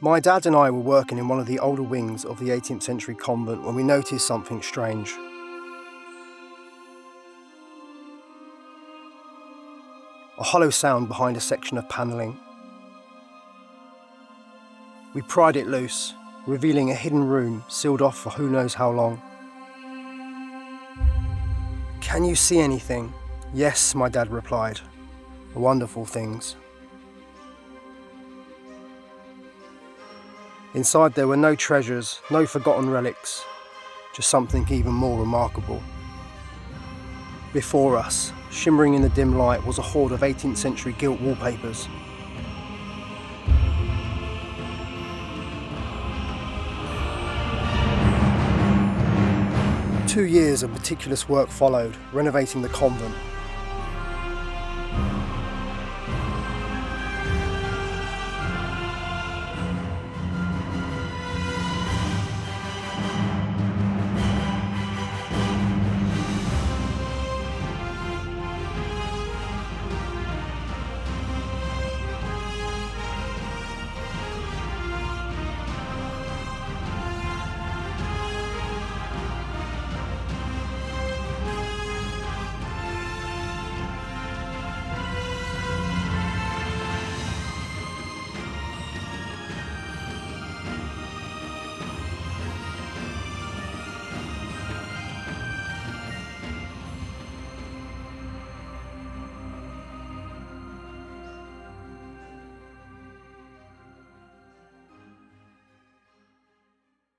My dad and I were working in one of the older wings of the 18th century convent when we noticed something strange. A hollow sound behind a section of panelling. We pried it loose, revealing a hidden room sealed off for who knows how long. "Can you see anything?" "Yes," my dad replied. "Wonderful things." Inside there were no treasures, no forgotten relics, just something even more remarkable. Before us, shimmering in the dim light, was a hoard of 18th century gilt wallpapers. Two years of meticulous work followed, renovating the convent.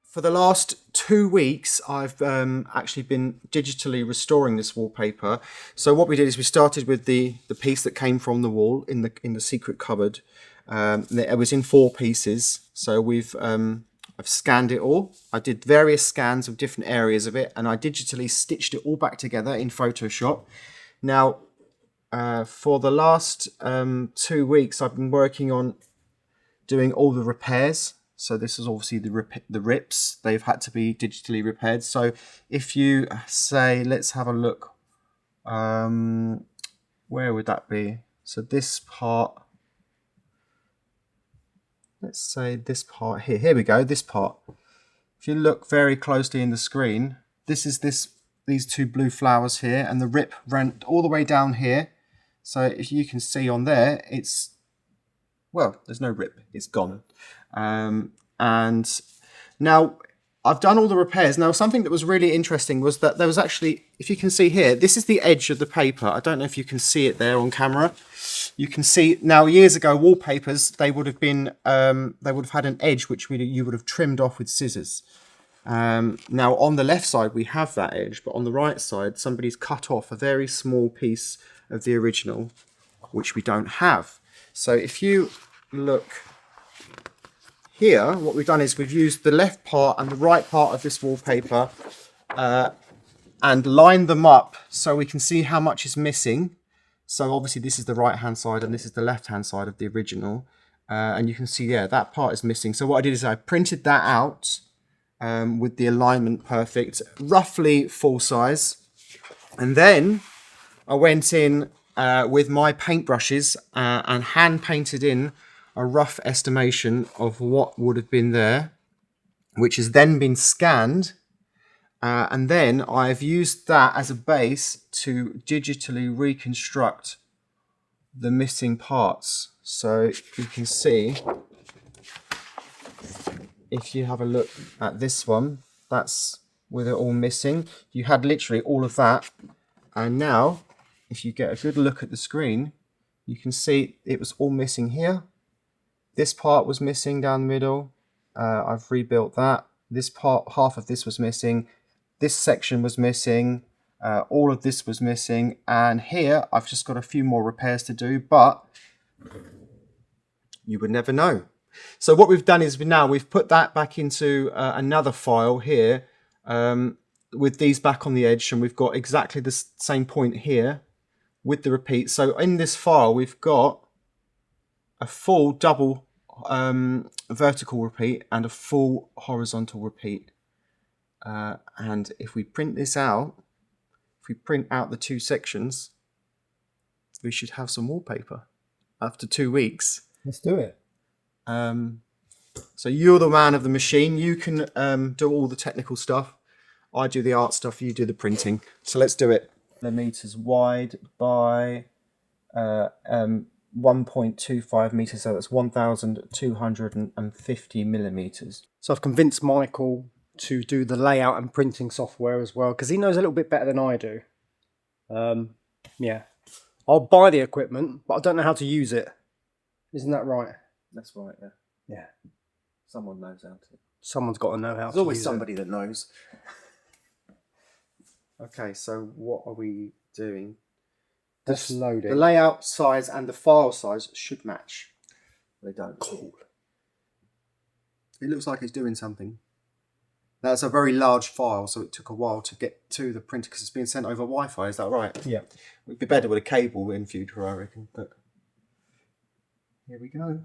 For the last 2 weeks, I've actually been digitally restoring this wallpaper. So what we did is we started with the piece that came from the wall in the secret cupboard. It was in 4 pieces. So I've scanned it all. I did various scans of different areas of it, and I digitally stitched it all back together in Photoshop. Now, for the last 2 weeks, I've been working on doing all the repairs. So this is obviously the rips. They've had to be digitally repaired. So if you say, let's have a look. Where would that be? So this part, let's say this part here. Here we go, this part. If you look very closely in the screen, this is these 2 blue flowers here, and the rip ran all the way down here. So if you can see on there, well, there's no rip, it's gone. And now I've done all the repairs. Now, something that was really interesting was that there was actually, if you can see here, this is the edge of the paper. I don't know if you can see it there on camera. You can see now, years ago, wallpapers, they would have been, they would have had an edge which you would have trimmed off with scissors. Now on the left side, we have that edge, but on the right side, somebody's cut off a very small piece of the original, which we don't have. So if you look here, what we've done is we've used the left part and the right part of this wallpaper and lined them up so we can see how much is missing. So obviously this is the right hand side and this is the left hand side of the original. And you can see, yeah, that part is missing. So what I did is I printed that out with the alignment perfect, roughly full size. And then I went in with my paintbrushes and hand painted in a rough estimation of what would have been there, which has then been scanned. And then I've used that as a base to digitally reconstruct the missing parts. So you can see, if you have a look at this one, that's with it all missing. You had literally all of that. And now, if you get a good look at the screen, you can see it was all missing here. This part was missing down the middle. I've rebuilt that. This part, half of this was missing. This section was missing. All of this was missing. And here, I've just got a few more repairs to do, but you would never know. So what we've done is we've put that back into another file here with these back on the edge, and we've got exactly the same point here with the repeat. So in this file, we've got a full double vertical repeat and a full horizontal repeat. And if we print this out, if we print out the 2 sections, we should have some wallpaper after 2 weeks. Let's do it. So you're the man of the machine. You can do all the technical stuff. I do the art stuff, you do the printing. So let's do it. Millimeters wide by 1.25 meters, so that's 1,250 millimeters. So I've convinced Michael to do the layout and printing software as well, because he knows a little bit better than I do. Yeah. I'll buy the equipment, but I don't know how to use it. Isn't that right? That's right, yeah. Yeah. Someone knows how to. Someone's got to know how to use it. There's always somebody that knows. Okay, so what are we doing? Just loading. The layout size and the file size should match. They don't. Cool. It looks like it's doing something. That's a very large file, so it took a while to get to the printer because it's being sent over Wi-Fi. Is that right? Yeah. It'd be better with a cable in future, I reckon. But here we go.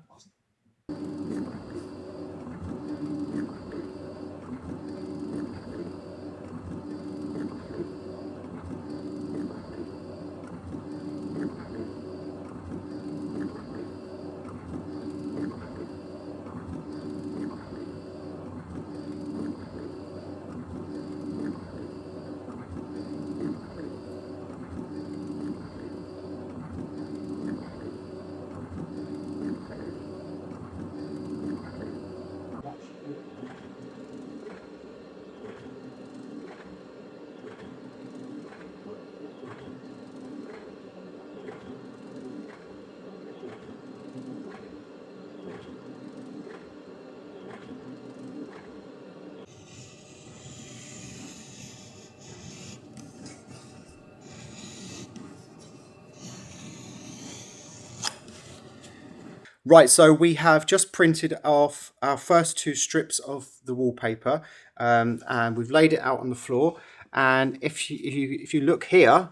Right, so we have just printed off our first two strips of the wallpaper, and we've laid it out on the floor. And if you look here,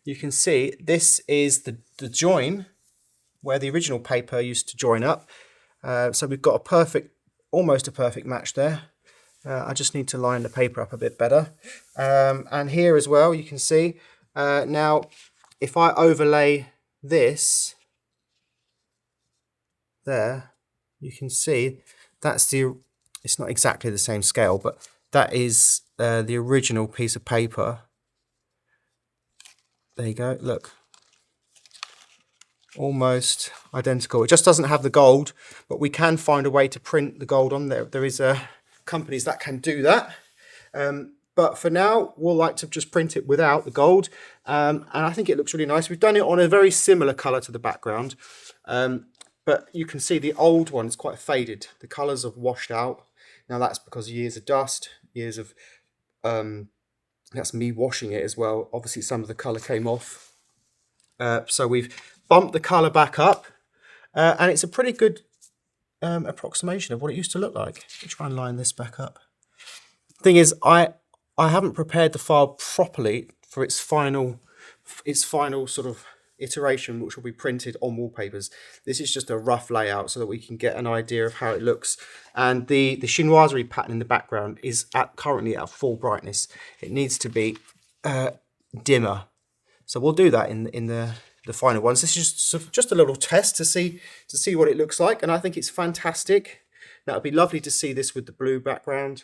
you can see this is the join where the original paper used to join up. So we've got a perfect, almost a perfect match there. I just need to line the paper up a bit better. And here as well, you can see. Now, if I overlay this there, you can see that's it's not exactly the same scale, but that is the original piece of paper. There you go, look. Almost identical. It just doesn't have the gold, but we can find a way to print the gold on there. There is companies that can do that. But for now, we'll like to just print it without the gold. And I think it looks really nice. We've done it on a very similar colour to the background. But you can see the old one is quite faded. The colours have washed out. Now that's because of years of dust, years of, that's me washing it as well. Obviously some of the colour came off. So we've bumped the colour back up. And it's a pretty good approximation of what it used to look like. Let me try and line this back up. Thing is, I haven't prepared the file properly for its final sort of iteration, which will be printed on wallpapers. This is just a rough layout so that we can get an idea of how it looks. And the chinoiserie pattern in the background is currently at full brightness. It needs to be dimmer. So we'll do that in the final ones. This is just a little test to see what it looks like, and I think it's fantastic. Now it'd be lovely to see this with the blue background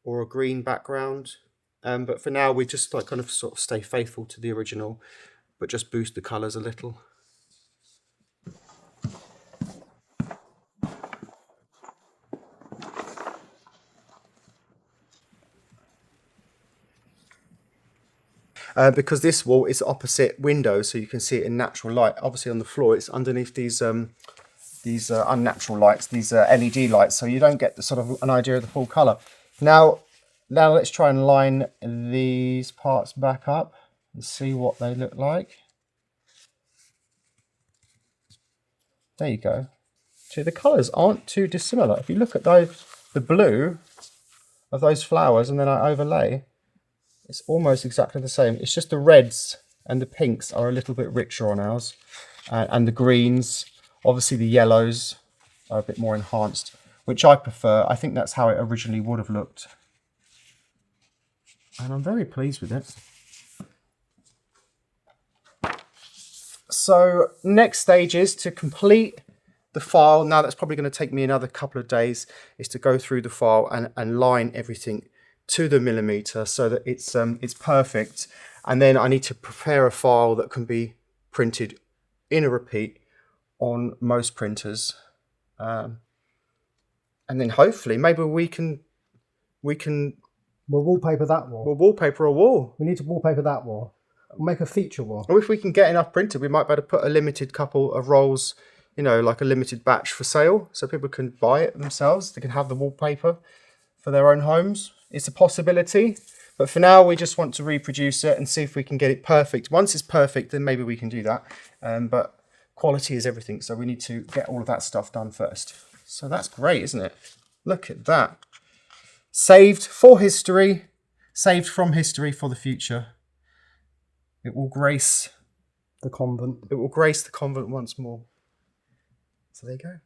or a green background. But for now, we just like kind of sort of stay faithful to the original, but just boost the colours a little. Because this wall is opposite windows, so you can see it in natural light. Obviously on the floor, it's underneath these unnatural lights, these LED lights, so you don't get the sort of an idea of the full colour. Now let's try and line these parts back up and see what they look like. There you go. See, the colours aren't too dissimilar. If you look at the blue of those flowers and then I overlay, it's almost exactly the same. It's just the reds and the pinks are a little bit richer on ours, and the greens, obviously the yellows are a bit more enhanced, which I prefer. I think that's how it originally would have looked. And I'm very pleased with it. So next stage is to complete the file, now that's probably going to take me another couple of days, is to go through the file and line everything to the millimeter so that it's perfect. And then I need to prepare a file that can be printed in a repeat on most printers. And then hopefully maybe we can We'll wallpaper that wall. we'll wallpaper a wall. We need to wallpaper that wall. We'll make a feature wall. Or if we can get enough printed, we might be able to put a limited couple of rolls, you know, like a limited batch for sale, so people can buy it themselves. They can have the wallpaper for their own homes. It's a possibility, but for now we just want to reproduce it and see if we can get it perfect. Once it's perfect, then maybe we can do that. But quality is everything, so we need to get all of that stuff done first. So that's great, isn't it? Look at that. Saved for history, saved from history for the future. It will grace The convent. It will grace the convent once more. So there you go.